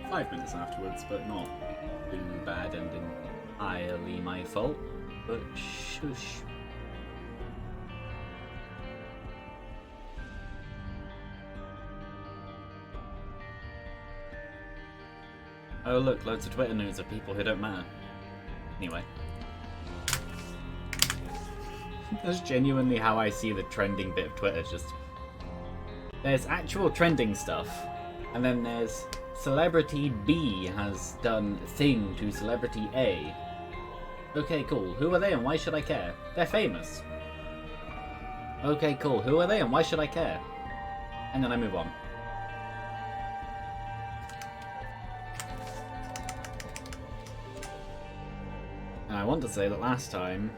5 minutes afterwards, but not too bad and entirely my fault. But shush. Oh look, loads of Twitter news of people who don't matter. Anyway. That's genuinely how I see the trending bit of Twitter, just... There's actual trending stuff, and then there's Celebrity B has done thing to Celebrity A. Okay, cool. Who are they and why should I care? They're famous. Okay, cool. Who are they and why should I care? And then I move on. And I want to say that last time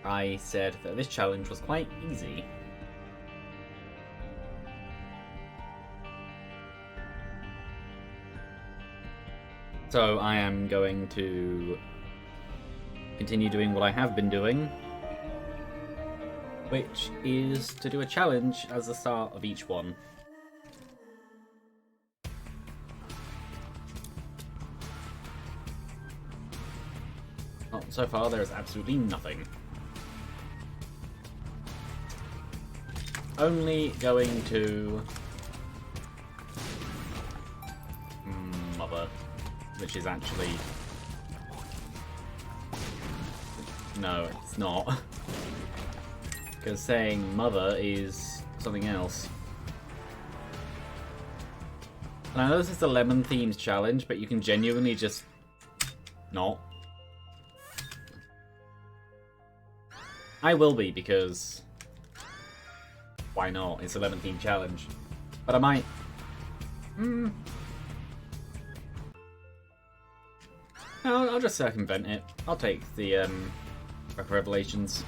I said that this challenge was quite easy. So I am going to continue doing what I have been doing, which is to do a challenge as the start of each one. Well, so far there is absolutely nothing. Only going to... Mother. Which is actually... No, it's not. Because saying mother is something else. And I know this is the lemon themed challenge, but you can genuinely just... not. I will be, because... why not? It's a lemon themed challenge. But I might... No, I'll just circumvent it. I'll take the revelations.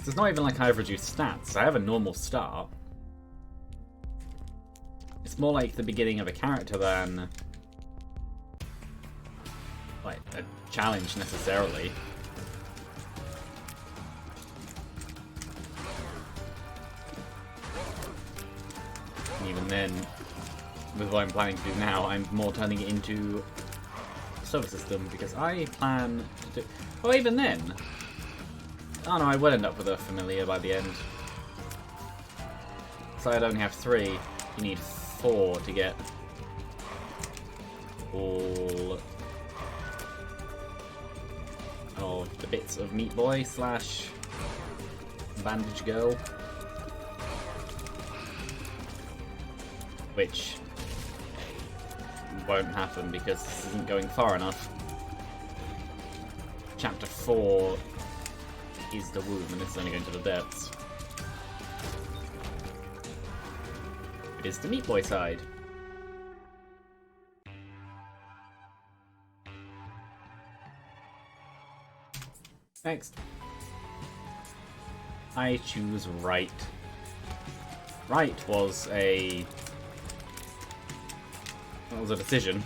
It's not even like I've reduced stats. I have a normal start. It's more like the beginning of a character than like a challenge necessarily. And even then, with what I'm planning to do now, I'm more turning it into a server system because I plan to do... Oh, even then... Oh no, I will end up with a familiar by the end. So I'd only have 3. You need 4 to get all of the bits of Meat Boy slash Bandage Girl. Which won't happen because this isn't going far enough. Chapter 4 is the womb, and this is only going to the depths. It is the Meat Boy side. Next. I choose right. Right was a... that was a decision.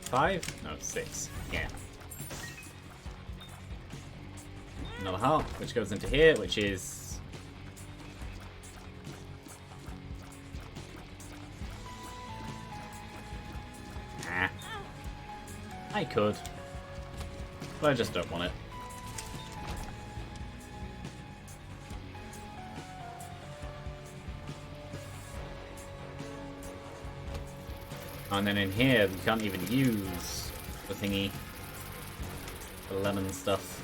Five? No, 6. Yeah. Another heart, which goes into here, which is... ah. I could. But I just don't want it. And then in here, you can't even use the thingy, the lemon stuff.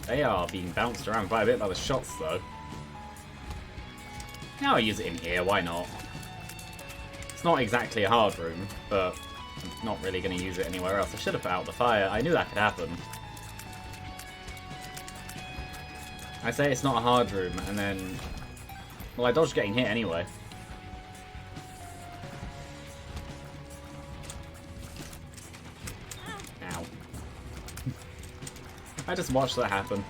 They are being bounced around quite a bit by the shots, though. Now I use it in here, why not? It's not exactly a hard room, but I'm not really going to use it anywhere else. I should have put out the fire. I knew that could happen. I say it's not a hard room, and then... well, I dodged getting hit anyway. I just watched that happen.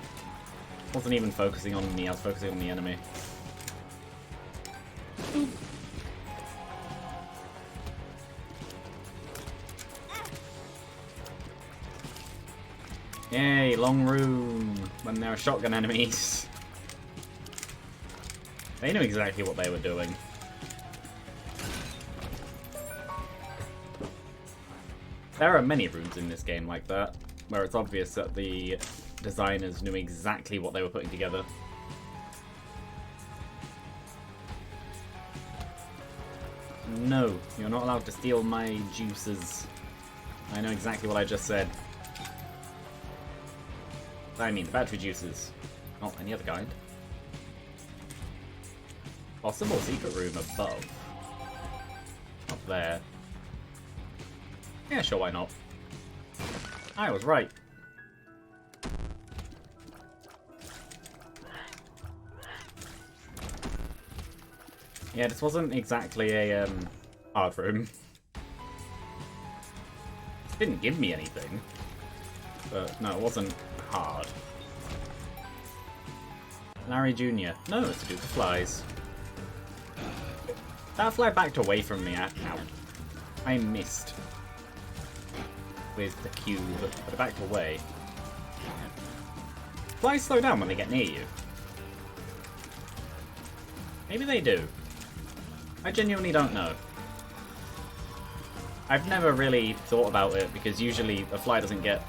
Wasn't even focusing on me, I was focusing on the enemy. Yay, long room when there are shotgun enemies. They knew exactly what they were doing. There are many rooms in this game like that, where it's obvious that the designers knew exactly what they were putting together. No, you're not allowed to steal my juices. I know exactly what I just said. I mean, the battery juices, not any other kind. Possible secret room above. Up there. Yeah, sure, why not? I was right. Yeah, this wasn't exactly a hard room. It didn't give me anything. But no, it wasn't hard. Larry Jr. No, it's to do with flies. That fly backed away from me. Ow. I missed. With the cube, but it backed away. Flies slow down when they get near you. Maybe they do. I genuinely don't know. I've never really thought about it, because usually a fly doesn't get...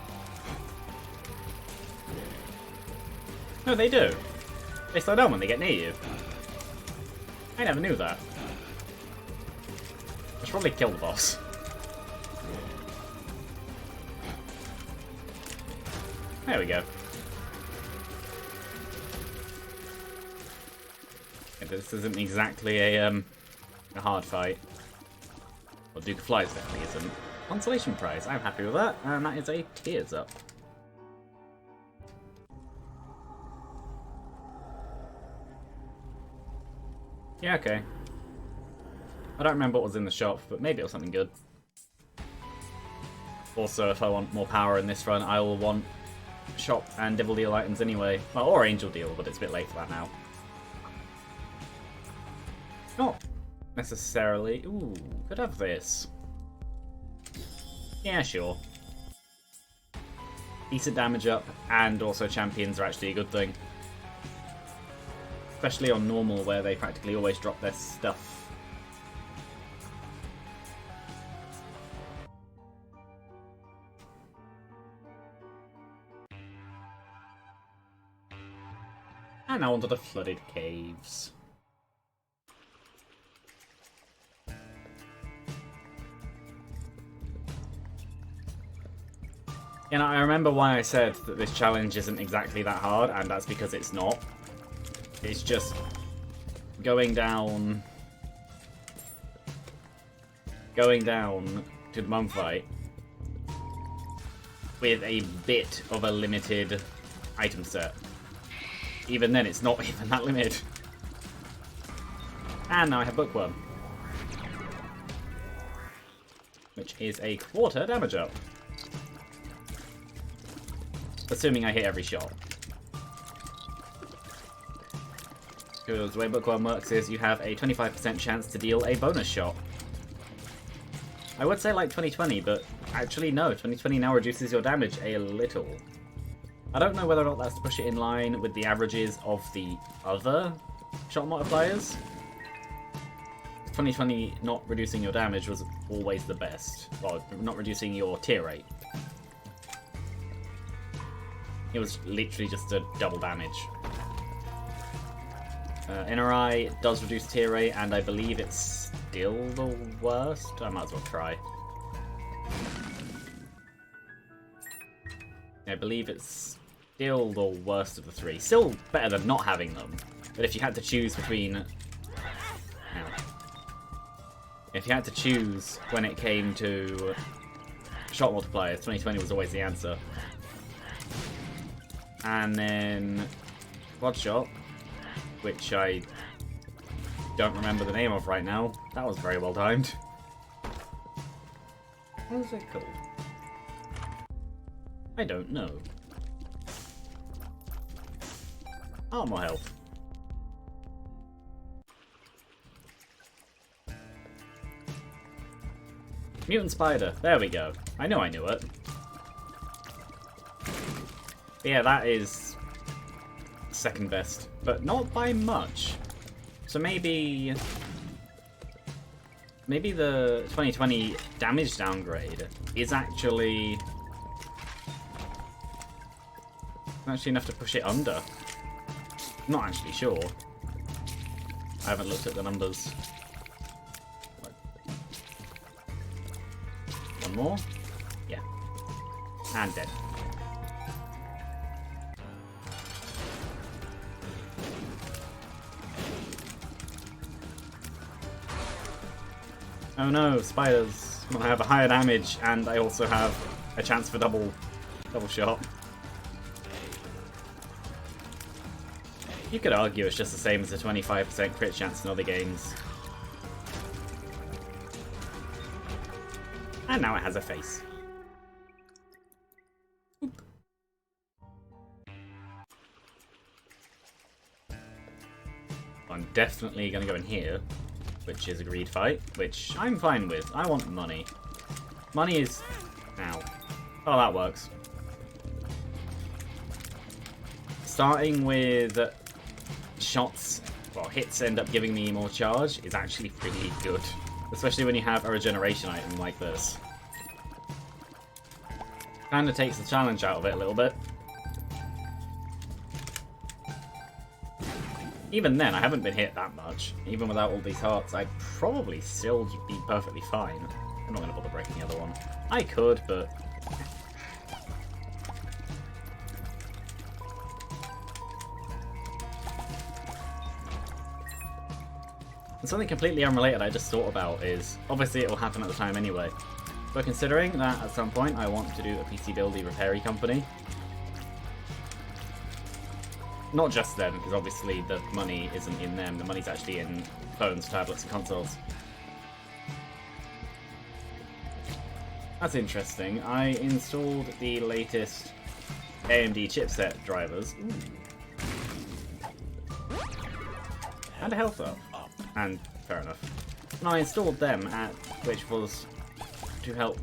No, they do. They slow down when they get near you. I never knew that. I should probably kill the boss. There we go. Yeah, this isn't exactly a hard fight. Well, Duke of Flies definitely isn't. Consolation prize, I'm happy with that, and that is a tears up. Yeah, okay. I don't remember what was in the shop, but maybe it was something good. Also, if I want more power in this run, I will want shop and Devil Deal items anyway. Well, or Angel Deal, but it's a bit late for that now. Not necessarily. Ooh, could have this. Yeah, sure. Decent damage up, and also champions are actually a good thing. Especially on normal, where they practically always drop their stuff. And now onto the flooded caves. You know, I remember why I said that this challenge isn't exactly that hard, and that's because it's not. It's just going down to the mum fight with a bit of a limited item set. Even then, it's not even that limited. And now I have Bookworm, which is a quarter damage up. Assuming I hit every shot. Because the way Bookworm works is you have a 25% chance to deal a bonus shot. I would say like 2020, but actually no, 2020 now reduces your damage a little. I don't know whether or not that's to push it in line with the averages of the other shot multipliers. 2020 not reducing your damage was always the best. Well, not reducing your tear rate. It was literally just a double damage. Inner Eye does reduce tear rate, and I believe it's still the worst. I might as well try. I believe it's still the worst of the three. Still better than not having them. But if you had to choose between... If you had to choose when it came to shot multipliers, 2020 was always the answer. And then Quad Shot, which I don't remember the name of right now. That was very well timed. What was it called? I don't know. Oh, more health. Mutant Spider. There we go. I know I knew it. But yeah, that is second best, but not by much. So maybe the 2020 damage downgrade is actually enough to push it under. Not actually sure. I haven't looked at the numbers. One more? Yeah. And dead. Oh no, spiders. Well, I have a higher damage, and I also have a chance for double shot. You could argue it's just the same as the 25% crit chance in other games. And now it has a face. Oop. I'm definitely going to go in here, which is a greed fight, which I'm fine with. I want money. Money is... Ow. Oh, that works. Starting with shots, well, hits end up giving me more charge is actually pretty good. Especially when you have a regeneration item like this. Kinda takes the challenge out of it a little bit. Even then, I haven't been hit that much. Even without all these hearts, I'd probably still be perfectly fine. I'm not going to bother breaking the other one. I could, but... And something completely unrelated I just thought about is, obviously it will happen at the time anyway, but considering that at some point I want to do a PC buildy repairy company, not just them, because obviously the money isn't in them, the money's actually in phones, tablets and consoles. That's interesting. I installed the latest AMD chipset drivers. And a health up. And fair enough. And I installed them, which was to help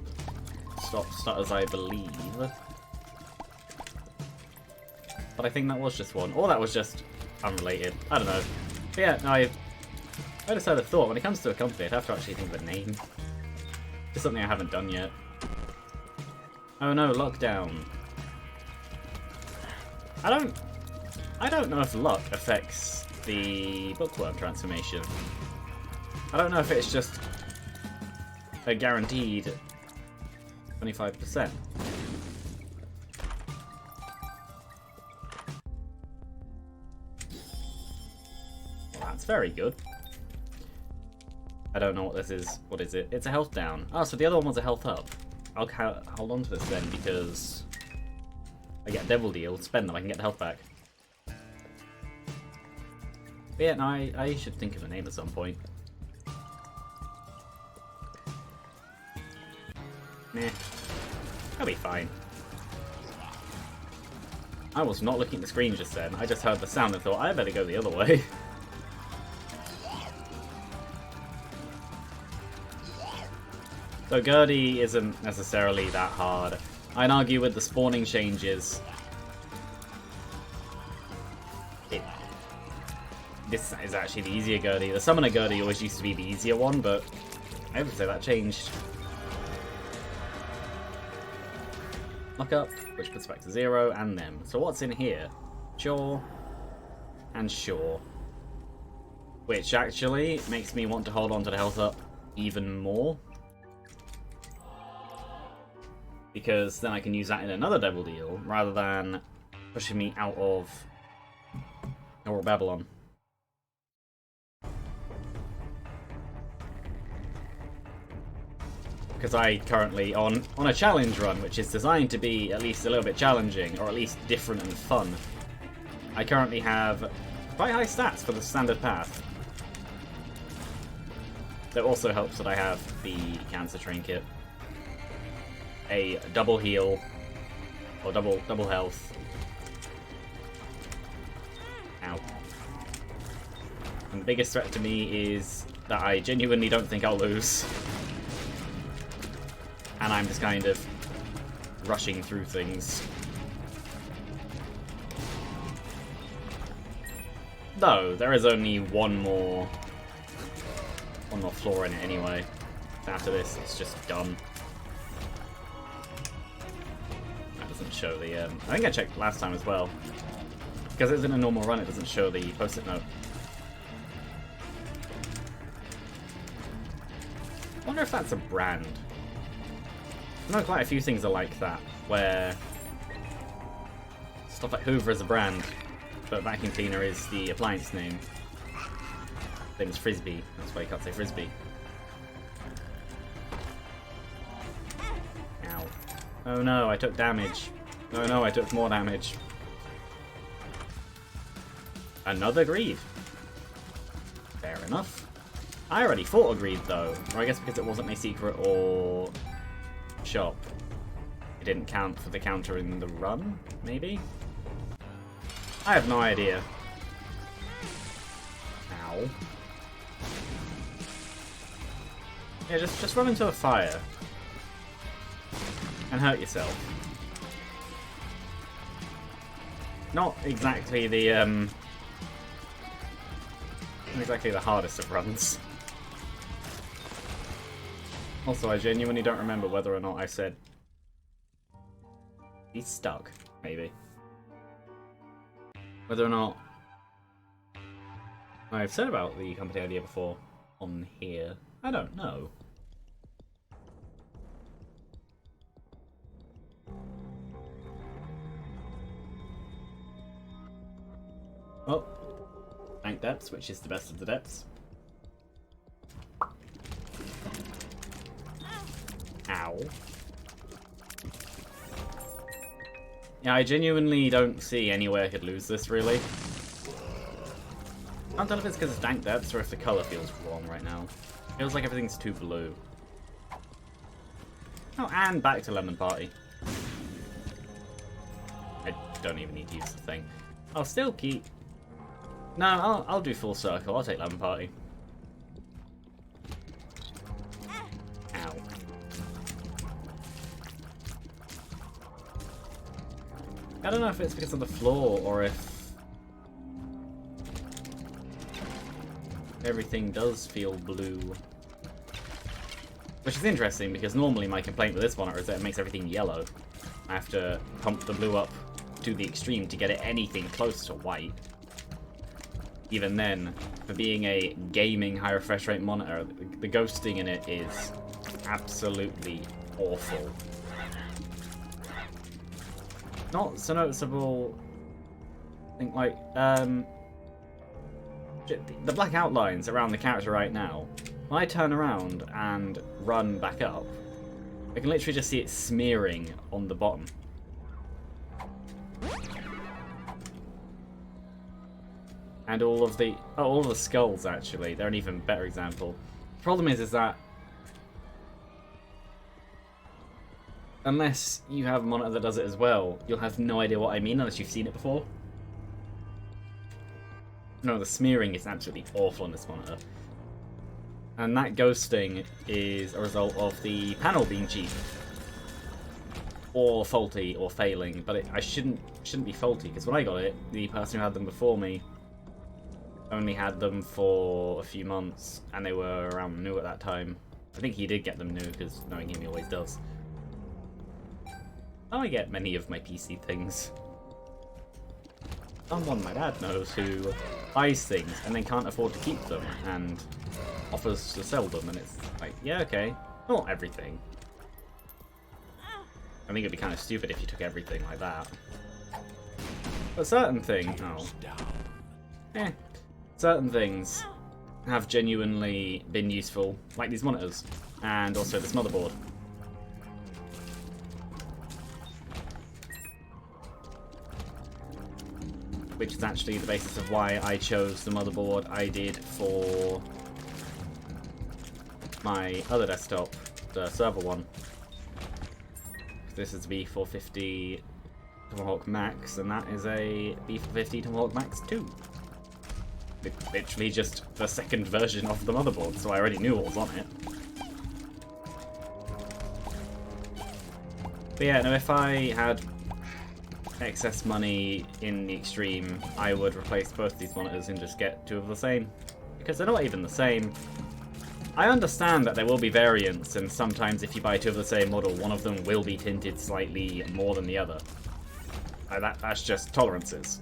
stop stutters, I believe. But I think that was just one. Or that was just unrelated. I don't know. But yeah, no, I just had a thought. When it comes to a company, I'd have to actually think of a name. It's something I haven't done yet. Oh no, lockdown. I don't know if luck affects the bookworm transformation. I don't know if it's just a guaranteed 25%. Well, that's very good. I don't know what this is. What is it? It's a health down. Oh, so the other one was a health up. I'll hold on to this then, because I get a devil deal, spend them, I can get the health back. But yeah, no, I should think of a name at some point. Nah. I'll be fine. I was not looking at the screen just then. I just heard the sound and thought, I better go the other way. So Gurdy isn't necessarily that hard. I'd argue with the spawning changes, this is actually the easier Gurdy. The Summoner Gurdy always used to be the easier one, but I would say that changed. Lock up, which puts back to 0, and them. So what's in here? Sure, and sure. Which actually makes me want to hold on to the health up even more. Because then I can use that in another devil deal, rather than pushing me out of Oral Babylon. Because I currently, on a challenge run, which is designed to be at least a little bit challenging, or at least different and fun, I currently have quite high stats for the standard path. That also helps that I have the cancer trinket. A double heal, or double health. Ow. And the biggest threat to me is that I genuinely don't think I'll lose. And I'm just kind of rushing through things. Though, there is only one more floor in it anyway. After this, it's just done. That doesn't show the... I think I checked last time as well. Because it's in a normal run, it doesn't show the post-it note. I wonder if that's a brand. I know quite a few things are like that, where stuff like Hoover is a brand, but vacuum cleaner is the appliance name. Same as Frisbee, that's why you can't say Frisbee. Ow. Oh no, I took damage. Oh no, I took more damage. Another greed. Fair enough. I already fought a greed though, or I guess because it wasn't my secret or shop. It didn't count for the counter in the run, maybe? I have no idea. Ow. Yeah, just run into a fire. And hurt yourself. Not exactly the, not exactly the hardest of runs. Also, I genuinely don't remember whether or not I said he's stuck, maybe. Whether or not I've said about the company idea before on here, I don't know. Oh, tank depths, which is the best of the depths. Ow. Yeah, I genuinely don't see any way I could lose this, really. I can't tell if it's because it's dank depths or if the colour feels wrong right now. Feels like everything's too blue. Oh, and back to Lemon Party. I don't even need to use the thing. I'll still keep... No, I'll do full circle. I'll take Lemon Party. Ow. I don't know if it's because of the floor or if everything does feel blue. Which is interesting because normally my complaint with this monitor is that it makes everything yellow. I have to pump the blue up to the extreme to get it anything close to white. Even then, for being a gaming high refresh rate monitor, the ghosting in it is absolutely awful. Not so noticeable. I think like the black outlines around the character right now. When I turn around and run back up, I can literally just see it smearing on the bottom. And all of the skulls actually, they're an even better example. The problem is that unless you have a monitor that does it as well, you'll have no idea what I mean unless you've seen it before. No, the smearing is absolutely awful on this monitor. And that ghosting is a result of the panel being cheap. Or faulty, or failing, but I shouldn't be faulty, because when I got it, the person who had them before me only had them for a few months, and they were around new at that time. I think he did get them new, because knowing him, he always does. I get many of my PC things. Someone my dad knows who buys things and then can't afford to keep them and offers to sell them, and it's like, yeah, okay. Not everything. I think it'd be kind of stupid if you took everything like that. But certain things... Oh. Certain things have genuinely been useful, like these monitors, and also this motherboard. Which is actually the basis of why I chose the motherboard I did for my other desktop, the server one. This is the B450 Tomahawk Max, and that is a B450 Tomahawk Max 2. It's literally just the second version of the motherboard, so I already knew what was on it. But yeah, no, if I had excess money in the extreme, I would replace both these monitors and just get two of the same. Because they're not even the same. I understand that there will be variants, and sometimes if you buy two of the same model, one of them will be tinted slightly more than the other. That's just tolerances.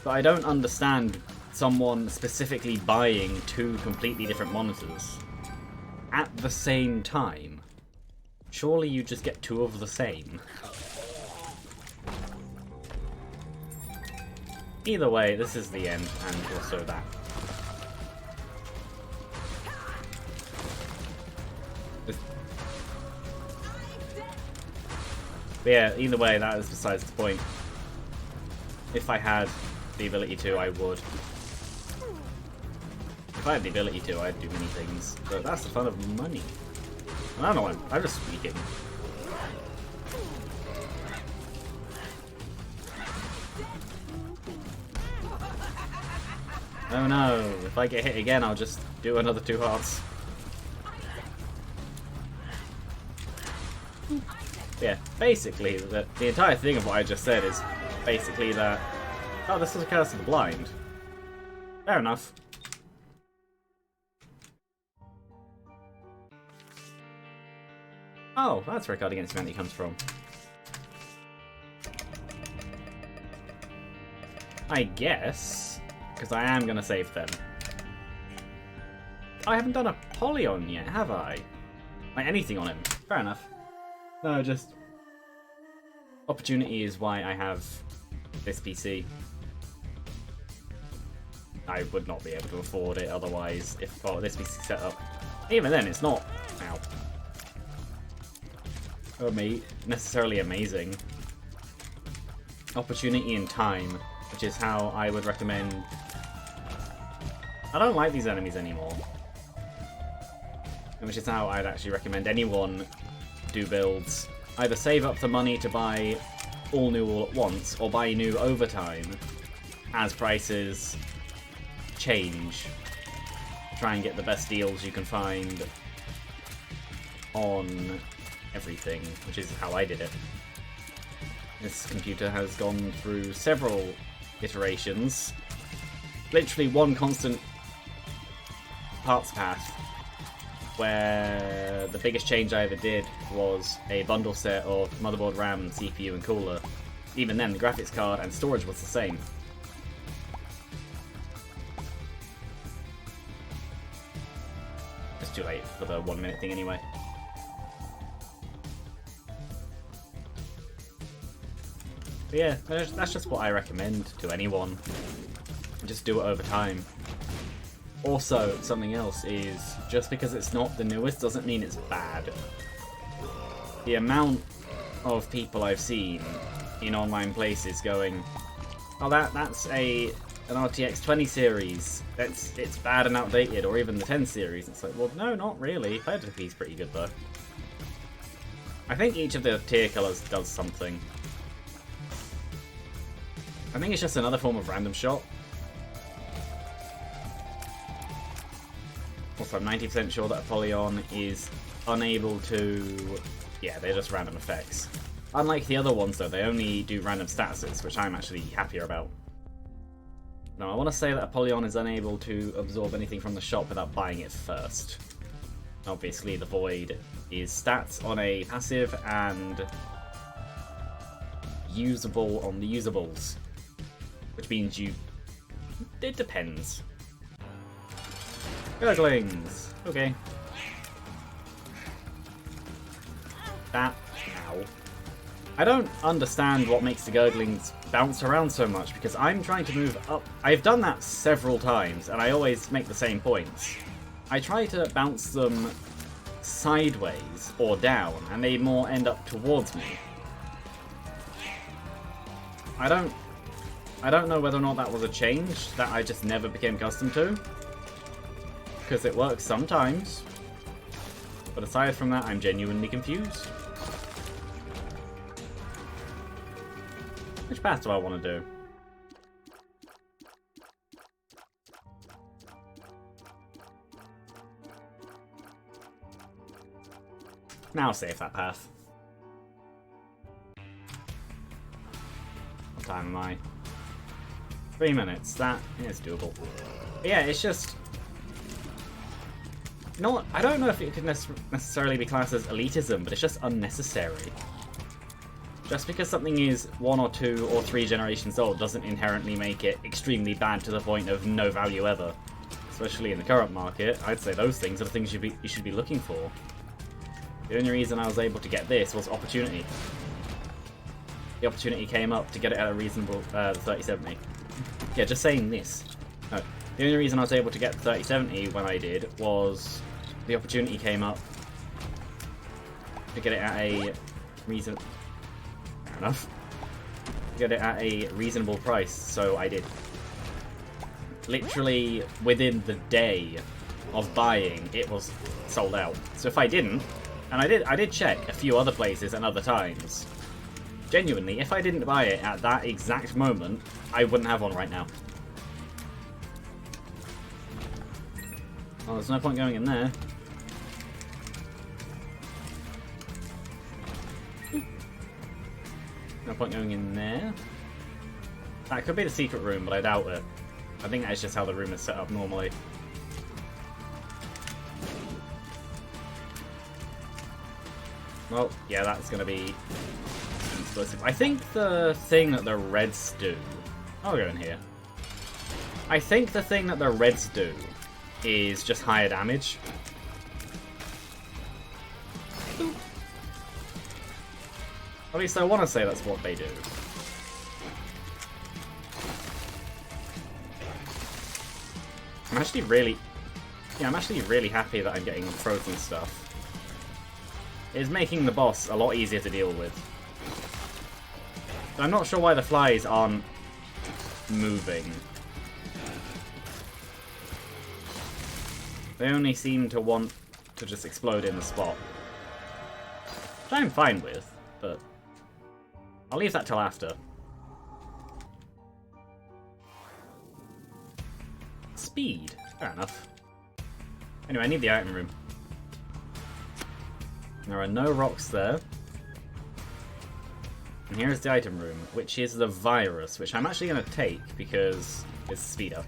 But I don't understand someone specifically buying two completely different monitors at the same time. Surely you just get two of the same. Either way, this is the end, and also that. But yeah, either way, that is besides the point. If I had the ability to, I would. If I had the ability to, I'd do many things. But that's the fun of money. I don't know, I'm just speaking. Oh no, if I get hit again, I'll just do another 2 hearts. Yeah, basically, the entire thing of what I just said is basically that... Oh, this is a Curse of the Blind. Fair enough. Oh, that's where Guard Against Humanity comes from. I guess, because I am going to save them. I haven't done a Apollyon yet, have I? Like, anything on him. Fair enough. No, just... Opportunity is why I have this PC. I would not be able to afford it otherwise if this PC set up. Even then, it's not... Ow. Necessarily amazing. Opportunity and time, which is how I would recommend... I don't like these enemies anymore. Which is how I'd actually recommend anyone do builds. Either save up the money to buy all new all at once, or buy new over time as prices change. Try and get the best deals you can find on everything, which is how I did it. This computer has gone through several iterations. Literally one constant parts path, where the biggest change I ever did was a bundle set of motherboard, RAM, CPU and cooler. Even then, the graphics card and storage was the same. It's too late for the 1 minute thing anyway. But yeah, that's just what I recommend to anyone. Just do it over time. Also, something else is, just because it's not the newest doesn't mean it's bad. The amount of people I've seen in online places going, oh that's an RTX 20 series, it's bad and outdated, or even the 10 series. It's like, well no, not really. 550p is pretty good though. I think each of the tier colours does something. I think it's just another form of random shot. Also, I'm 90% sure that Apollyon is unable to... Yeah, they're just random effects. Unlike the other ones, though, they only do random statuses, which I'm actually happier about. Now, I want to say that Apollyon is unable to absorb anything from the shop without buying it first. Obviously, the Void is stats on a passive and usable on the usables. Which means you... It depends. Gurglings! Okay. That... Ow. I don't understand what makes the Gurglings bounce around so much, because I'm trying to move up... I've done that several times, and I always make the same points. I try to bounce them sideways or down, and they more end up towards me. I don't know whether or not that was a change that I just never became accustomed to. Because it works sometimes. But aside from that, I'm genuinely confused. Which path do I want to do? Now save that path. time am I? 3 minutes. That is doable. But yeah, it's just... Not, I don't know if it could necessarily be classed as elitism, but it's just unnecessary. Just because something is 1 or 2 or 3 generations old doesn't inherently make it extremely bad to the point of no value ever. Especially in the current market, I'd say those things are the things you should be looking for. The only reason I was able to get this was opportunity. The opportunity came up to get it at a reasonable 3070. Yeah, just saying this. No, the only reason I was able to get the 3070 when I did was the opportunity came up to get it at a fair enough. Get it at a reasonable price, so I did. Literally within the day of buying, it was sold out. So if I didn't, and I did check a few other places and other times. Genuinely, if I didn't buy it at that exact moment, I wouldn't have one right now. Well, there's no point going in there. No point going in there. That could be the secret room, but I doubt it. I think that's just how the room is set up normally. Well, yeah, that's going to be explosive. I think the thing that the Reds do... I'll go in here. I think the thing that the Reds do is just higher damage. At least I want to say that's what they do. I'm actually really happy that I'm getting frozen stuff. It's making the boss a lot easier to deal with. I'm not sure why the flies aren't moving. They only seem to want to just explode in the spot. Which I'm fine with, but I'll leave that till after. Speed. Fair enough. Anyway, I need the item room. There are no rocks there. And here's the item room, which is the virus, which I'm actually going to take because it's speed up.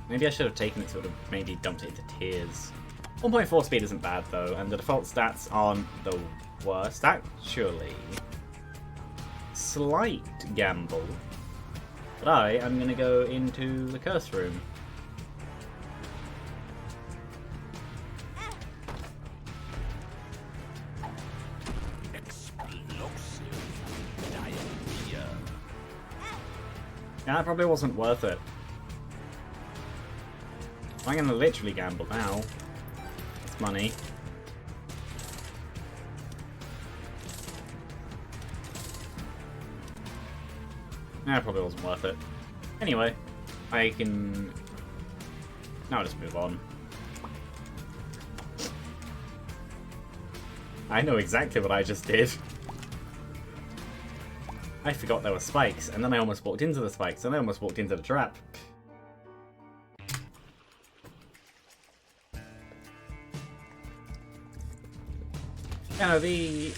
Maybe I should have taken it so it would have maybe dumped it into tears. 1.4 speed isn't bad though, and the default stats aren't the worst. Actually, slight gamble. But I am going to go into the curse room. Yeah, that probably wasn't worth it. I'm going to literally gamble now. It's money. Nah, it probably wasn't worth it. Anyway, I can... Now I'll just move on. I know exactly what I just did. I forgot there were spikes, and then I almost walked into the spikes, and I almost walked into the trap. You know, the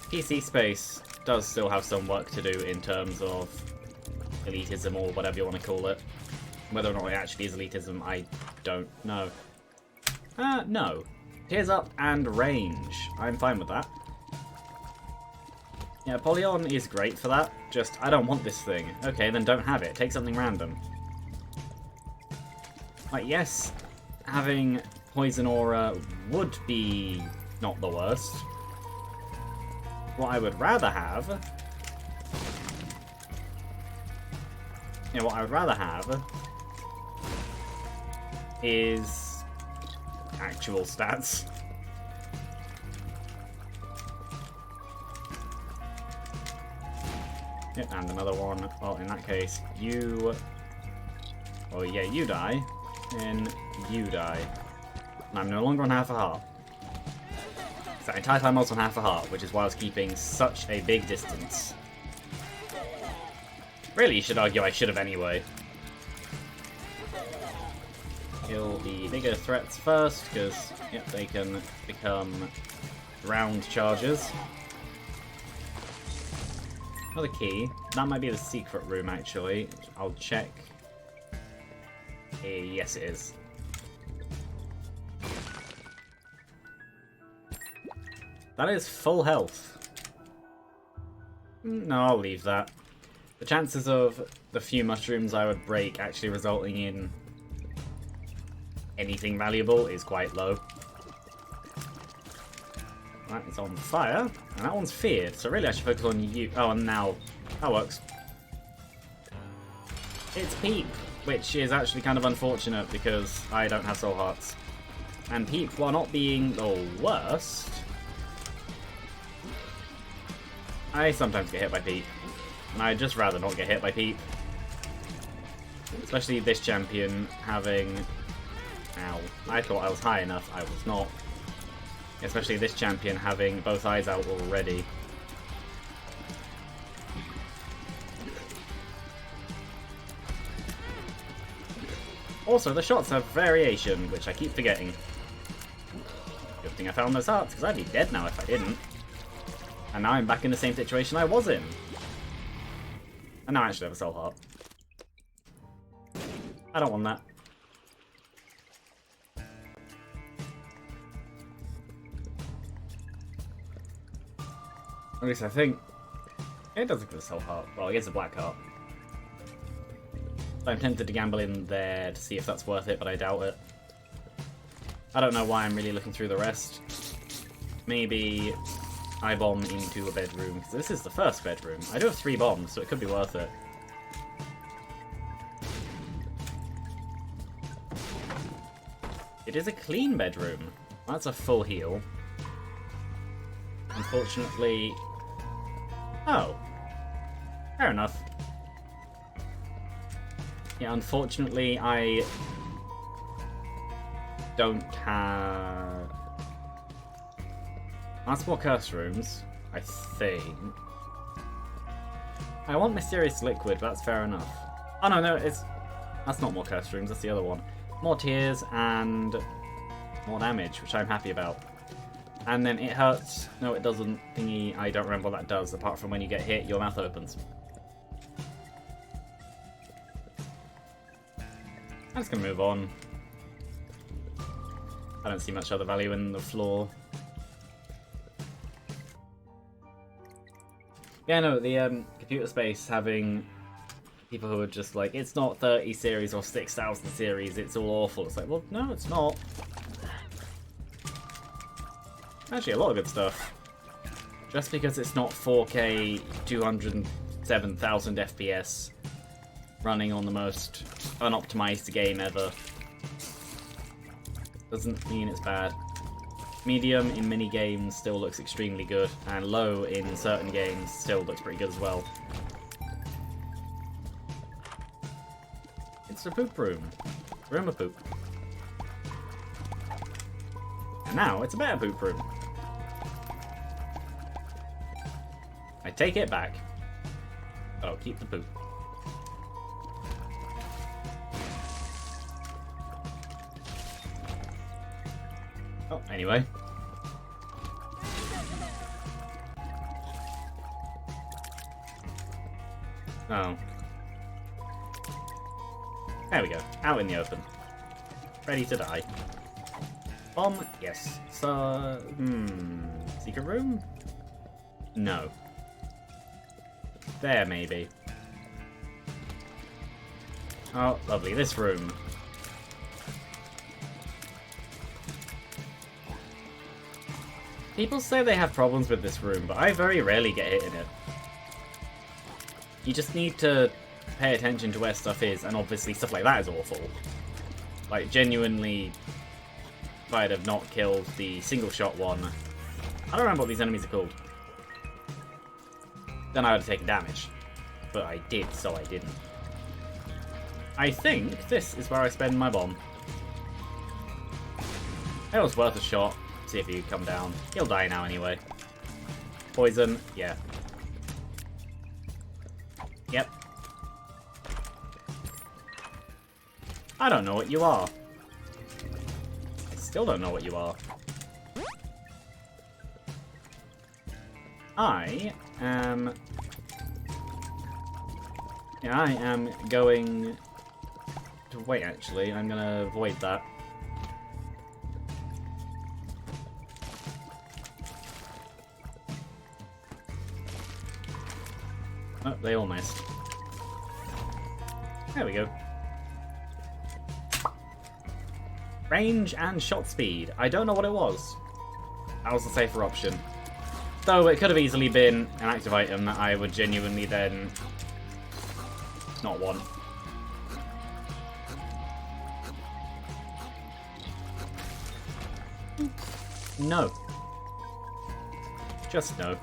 PC space does still have some work to do in terms of elitism, or whatever you want to call it. Whether or not it actually is elitism, I don't know. No. Tears up and range. I'm fine with that. Yeah, Polyon is great for that, just, I don't want this thing. Okay, then don't have it. Take something random. Like, yes, having Poison Aura would be not the worst. What I would rather have... Yeah, what I would rather have is actual stats. Yep, and another one. Well, in that case, you... Oh yeah, you die. And you die. And I'm no longer on half a heart. So that entire time I was on half a heart, which is why I was keeping such a big distance. Really, you should argue I should have anyway. Kill the bigger threats first, because, yep, they can become round charges. Another key. That might be the secret room, actually. I'll check. Yes, it is. That is full health. No, I'll leave that. The chances of the few mushrooms I would break actually resulting in anything valuable is quite low. That is on fire, and that one's feared, so really I should focus on you. Oh, and now that works. It's Peep, which is actually kind of unfortunate because I don't have soul hearts. And Peep, while not being the worst, I sometimes get hit by Peep. And I'd just rather not get hit by Peep. Especially this champion having... Ow. I thought I was high enough, I was not. Especially this champion having both eyes out already. Also, the shots have variation, which I keep forgetting. Good thing I found those hearts, because I'd be dead now if I didn't. And now I'm back in the same situation I was in. And now I actually have a soul heart. I don't want that. At least I think it doesn't give a soul heart. Well, it gets a black heart. I'm tempted to gamble in there to see if that's worth it, but I doubt it. I don't know why I'm really looking through the rest. Maybe I bomb into a bedroom, because this is the first bedroom. I do have 3 bombs, so it could be worth it. It is a clean bedroom. That's a full heal. Unfortunately... Oh. Fair enough. Yeah, unfortunately, I don't have... That's more curse rooms, I think. I want Mysterious Liquid, but that's fair enough. Oh no, it's... That's not more curse rooms, that's the other one. More tears and more damage, which I'm happy about. And then it hurts. No, it doesn't thingy. I don't remember what that does, apart from when you get hit, your mouth opens. I'm just gonna move on. I don't see much other value in the floor. Yeah, no, the computer space having people who are just like, it's not 30 series or 6,000 series, it's all awful. It's like, well, no, it's not. Actually, a lot of good stuff. Just because it's not 4K, 207,000 FPS, running on the most unoptimized game ever, doesn't mean it's bad. Medium in many games still looks extremely good, and low in certain games still looks pretty good as well. It's a poop room. Room of poop. And now it's a better poop room. I take it back, but I'll keep the poop. Oh, anyway. Oh. There we go. Out in the open. Ready to die. Bomb? Yes. So... Secret room? No. There, maybe. Oh, lovely. This room. People say they have problems with this room, but I very rarely get hit in it. You just need to pay attention to where stuff is, and obviously stuff like that is awful. Like, genuinely, if I'd have not killed the single shot one, I don't remember what these enemies are called, then I would have taken damage. But I did, so I didn't. I think this is where I spend my bomb. It was worth a shot. See if he could come down. He'll die now anyway. Poison, yeah. Yep. I don't know what you are. I still don't know what you are. I am going to wait, actually. I'm going to avoid that. Oh, they all missed. There we go. Range and shot speed. I don't know what it was. That was the safer option. Though it could have easily been an active item that I would genuinely then not want. No. Just no.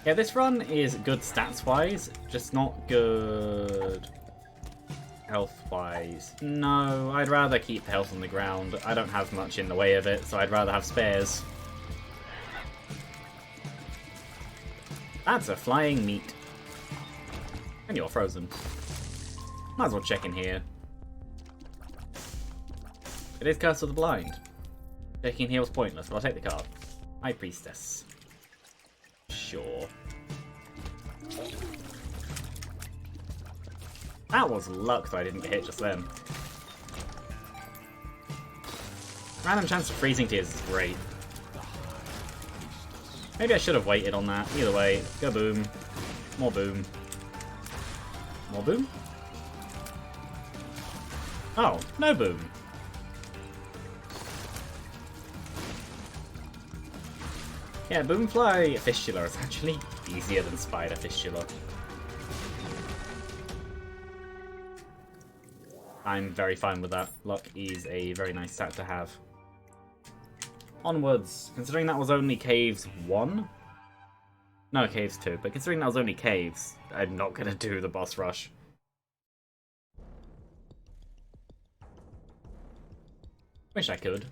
Yeah, this run is good stats-wise, just not good health-wise. No, I'd rather keep health on the ground. I don't have much in the way of it, so I'd rather have spares. That's a flying meat. And you're frozen. Might as well check in here. It is Curse of the Blind. Checking here was pointless, but I'll take the card. High Priestess. Sure. That was luck that I didn't get hit just then. Random chance of freezing tears is great. Maybe I should have waited on that. Either way, go boom. More boom. More boom? Oh, no boom. Yeah, Boomfly Fistula is actually easier than Spider Fistula. I'm very fine with that. Luck is a very nice stat to have. Onwards. Considering that was only Caves 1? No, Caves 2. But considering that was only Caves, I'm not going to do the boss rush. Wish I could,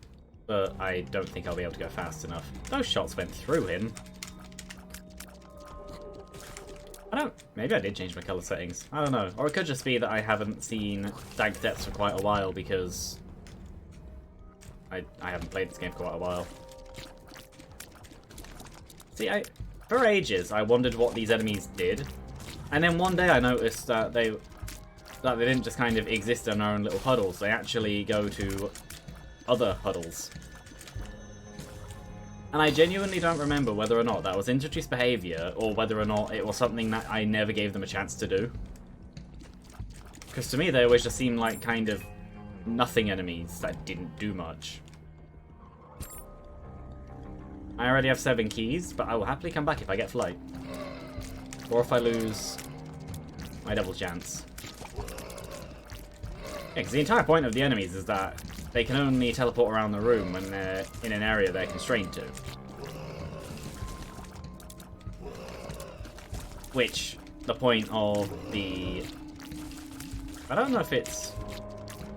but I don't think I'll be able to go fast enough. Those shots went through him. Maybe I did change my colour settings. I don't know. Or it could just be that I haven't seen Dank Depths for quite a while because I haven't played this game for quite a while. See, for ages I wondered what these enemies did, and then one day I noticed that they didn't just kind of exist in their own little puddles. They actually go to other puddles. And I genuinely don't remember whether or not that was introduced behaviour or whether or not it was something that I never gave them a chance to do. Because to me they always just seemed like kind of nothing enemies that didn't do much. I already have 7 keys, but I will happily come back if I get flight. Or if I lose my double chance. Yeah, because the entire point of the enemies is that they can only teleport around the room when they're in an area they're constrained to. Which, the point of the... I don't know if it's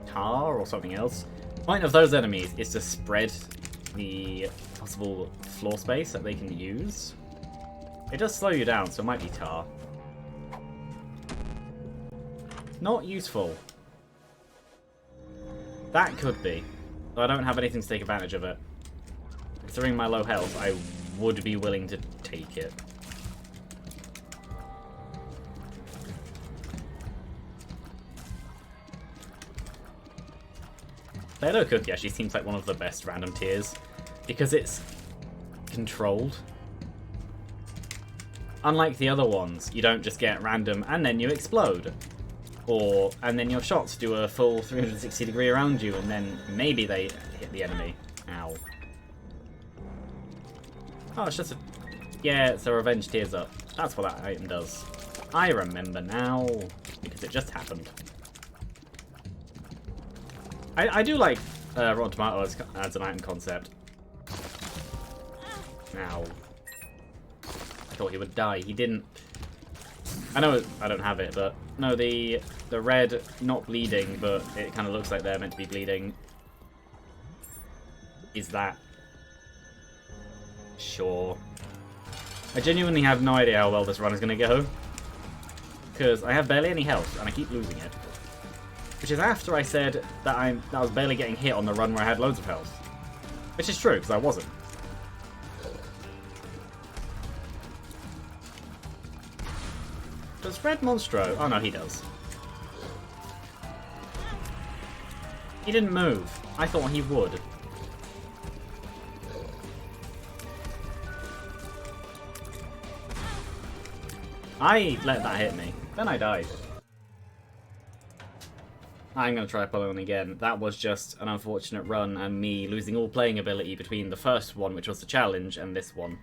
tar or something else. The point of those enemies is to spread the possible floor space that they can use. It does slow you down, so it might be tar. Not useful. That could be. But I don't have anything to take advantage of it. Considering my low health, I would be willing to take it. Hello Cookie actually seems like one of the best random tiers, because it's controlled. Unlike the other ones, you don't just get random and then you explode. And then your shots do a full 360 degree around you, and then maybe they hit the enemy. Ow. Oh, it's just a... Yeah, it's a revenge tears up. That's what that item does. I remember now, because it just happened. I do like Rotten Tomatoes as an item concept. Ow. I thought he would die. He didn't. I know I don't have it, but no, the red not bleeding, but it kind of looks like they're meant to be bleeding. Is that? Sure. I genuinely have no idea how well this run is going to go, because I have barely any health and I keep losing it. Which is after I said that I was barely getting hit on the run where I had loads of health. Which is true, because I wasn't. Does Red Monstro? Oh no, he does. He didn't move. I thought he would. I let that hit me. Then I died. I'm going to try pulling again. That was just an unfortunate run and me losing all playing ability between the first one, which was the challenge, and this one.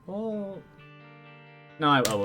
Oh. No, I will.